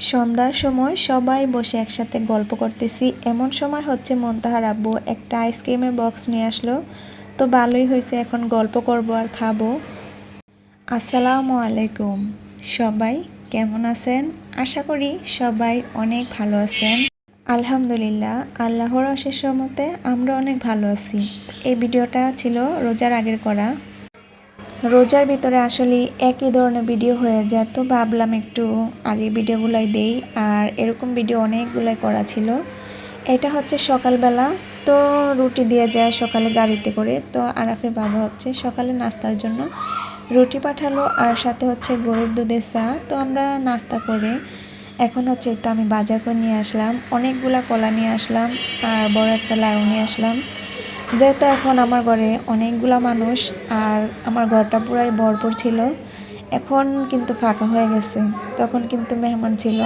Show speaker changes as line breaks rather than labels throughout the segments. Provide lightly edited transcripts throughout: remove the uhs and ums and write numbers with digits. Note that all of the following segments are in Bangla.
সন্ধ্যার সময় সবাই বসে একসাথে গল্প করতেছি। এমন সময় হচ্ছে মুনতাহার আব্বু একটা আইসক্রিমের বক্স নিয়ে আসলো। তো ভালোই হয়েছে, এখন গল্প করব আর খাবো। আসসালামু আলাইকুম, সবাই কেমন আছেন? আশা করি সবাই অনেক ভালো আছেন। আলহামদুলিল্লাহ, আল্লাহর অশেষ রহমতে আমরা অনেক ভালো আছি। এই ভিডিওটা ছিল রোজার আগের করা। রোজার ভিতরে আসলে একই ধরনের ভিডিও হয়ে যায়, তো ভাবলাম একটু আগের ভিডিওগুলাই দেই। আর এরকম ভিডিও অনেকগুলাই করা ছিল। এটা হচ্ছে সকালবেলা, তো রুটি দিয়ে যায় সকালে গাড়িতে করে। তো আরাফের বাবা হচ্ছে সকালে নাস্তার জন্য রুটি পাঠালো, আর সাথে হচ্ছে গরুর দুধের চা। তো আমরা নাস্তা করে এখন হচ্ছে তো আমি বাজার করে নিয়ে আসলাম, অনেকগুলা কলা নিয়ে আসলাম, আর বড় একটা লাউ নিয়ে আসলাম। যেহেতু এখন আমার ঘরে অনেকগুলা মানুষ, আর আমার ঘরটা পুরাই ভরপুর ছিল, এখন কিন্তু ফাঁকা হয়ে গেছে। তখন কিন্তু মেহমান ছিল।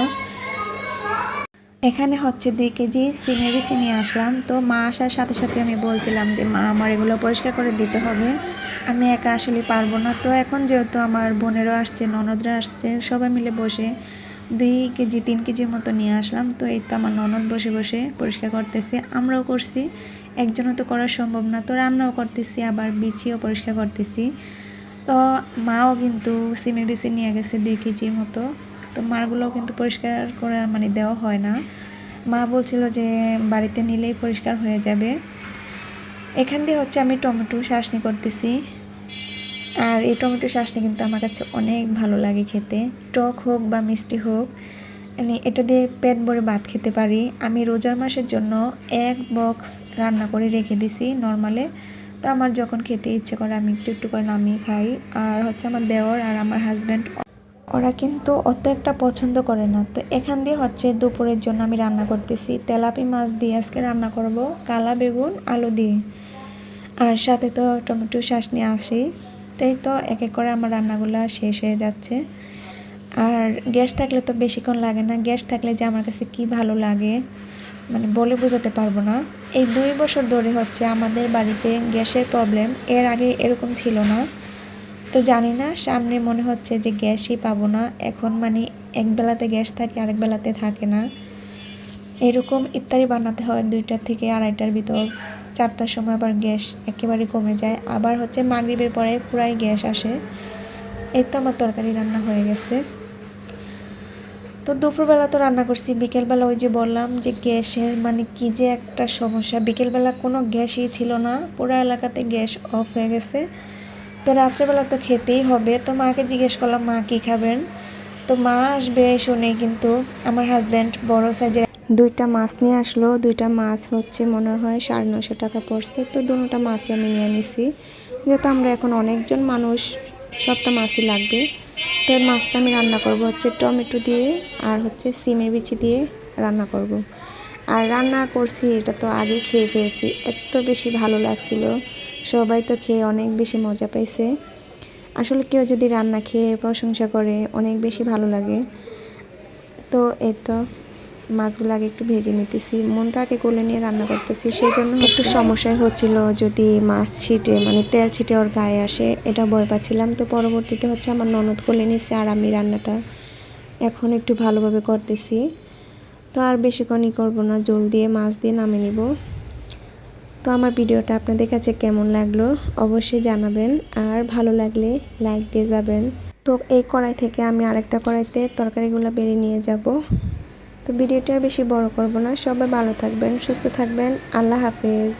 এখানে হচ্ছে 2 কেজি সিমের বিচি নিয়ে আসলাম। তো মা আসার সাথে সাথে আমি বলছিলাম যে মা, আমার এগুলো পরিষ্কার করে দিতে হবে, আমি একা আসলে পারবো না। তো এখন যেহেতু আমার বোনেরও আসছে, ননদরা আসছে, সবাই মিলে বসে 2 কেজি 3 কেজির মতো নিয়ে আসলাম। তো এই তো আমার ননদ বসে বসে পরিষ্কার করতেছে, আমরাও করছি। একজনও তো করা সম্ভব না, তো রান্নাও করতেছি, আবার বিচিও পরিষ্কার করতেছি। তো মাও কিন্তু সিমের বিচি নিয়ে গেছে 2 কেজির মতো। তো মারগুলোও কিন্তু পরিষ্কার করে দেওয়া হয় না। মা বলছিল যে বাড়িতে নিলেই পরিষ্কার হয়ে যাবে। এখান দিয়ে হচ্ছে আমি টমেটো চাটনি করতেছি। আর এই টমেটো চাটনি কিন্তু আমার কাছে অনেক ভালো লাগে খেতে, টক হোক বা মিষ্টি হোক, এটা দিয়ে পেট ভরে ভাত খেতে পারি। আমি রোজার মাসের জন্য 1 বক্স রান্না করে রেখে দিছি নর্মালে। তো আমার যখন খেতে ইচ্ছে করে আমি একটু একটু করে নামিয়ে খাই। আর হচ্ছে আমার দেওর আর আমার হাজব্যান্ড, ওরা কিন্তু অত একটা পছন্দ করে না। তো এখান দিয়ে হচ্ছে দুপুরের জন্য আমি রান্না করতেছি তেলাপি মাছ দিয়ে আজকে রান্না করব, কালা বেগুন আলু দিয়ে। আর সাথে তো টমেটো চাটনি আসেই। তাই তো এক এক করে আমার রান্নাগুলো শেষ হয়ে যাচ্ছে। আর গ্যাস থাকলে তো বেশিক্ষণ লাগে না। গ্যাস থাকলে যে আমার কাছে কি ভালো লাগে বলে বোঝাতে পারবো না। এই 2 বছর ধরে হচ্ছে আমাদের বাড়িতে গ্যাসের প্রবলেম, এর আগে এরকম ছিল না। তো জানি না, সামনে মনে হচ্ছে যে গ্যাসই পাবো না। এখন এক বেলাতে গ্যাস থাকে, আরেক বেলাতে থাকে না। এরকম ইফতারি বানাতে হয় 2টা থেকে 2:30টার ভিতর, 4টার সময় আবার গ্যাস একেবারে কমে যায়। আবার হচ্ছে মাগরিবের পরে পুরাই গ্যাস আসে। এই তো আমার তরকারি রান্না হয়ে গেছে। তো দুপুরবেলা তো রান্না করছি, বিকেলবেলা ওই যে বললাম যে গ্যাসের কি যে একটা সমস্যা, বিকেলবেলা কোনো গ্যাসই ছিল না, পুরো এলাকাতে গ্যাস অফ হয়ে গেছে। তো রাত্রেবেলা তো খেতেই হবে। তো মাকে জিজ্ঞেস করলাম মা কী খাবেন। তো মা আসবে শুনে কিন্তু আমার হাজব্যান্ড বড় সাইজের 2টা মাছ নিয়ে আসলো। 2টা মাছ হচ্ছে মনে হয় 950 টাকা পড়ছে। তো দুটোটা মাছই আমি নিয়ে নিছি, যেহেতু আমরা এখন অনেকজন মানুষ, সবটা মাছই লাগবে। তো মাছটা আমি রান্না করব হচ্ছে টমেটো দিয়ে, আর হচ্ছে সিমের বিচি দিয়ে রান্না করব। আর রান্না করছি এটা তো আগে খেয়ে ফেলছি, এত বেশি ভালো লাগছিল, সবাই তো খেয়ে অনেক বেশি মজা পাইছে। আসলে কেউ যদি রান্না খেয়ে প্রশংসা করে অনেক বেশি ভালো লাগে। তো এই তো মাছগুলো আগে একটু ভেজে নিতেছি, মনটাকে কোলে নিয়ে রান্না করতেছি, সেই জন্য একটু সমস্যাই হচ্ছিল যদি মাছ ছিটে তেল ছিটে ওর গায়ে আসে, এটা ভয় পাচ্ছিলাম। তো পরবর্তীতে হচ্ছে আমার ননদ কোলে নিচ্ছে, আর আমি রান্নাটা এখন একটু ভালোভাবে করতেছি। তো আর বেশিক্ষণই করবো না, জল দিয়ে মাছ দিয়ে নামিয়ে নিব। তো আমার ভিডিওটা আপনাদের কাছে কেমন লাগলো অবশ্যই জানাবেন, আর ভালো লাগলে লাইক দিয়ে যাবেন। তো এই কড়াই থেকে আমি আরেকটা কড়াইতে তরকারিগুলো বেড়ে নিয়ে যাব। তো ভিডিওটা বেশি বড় করব না। সবাই ভালো থাকবেন, সুস্থ থাকবেন। আল্লাহ হাফেজ।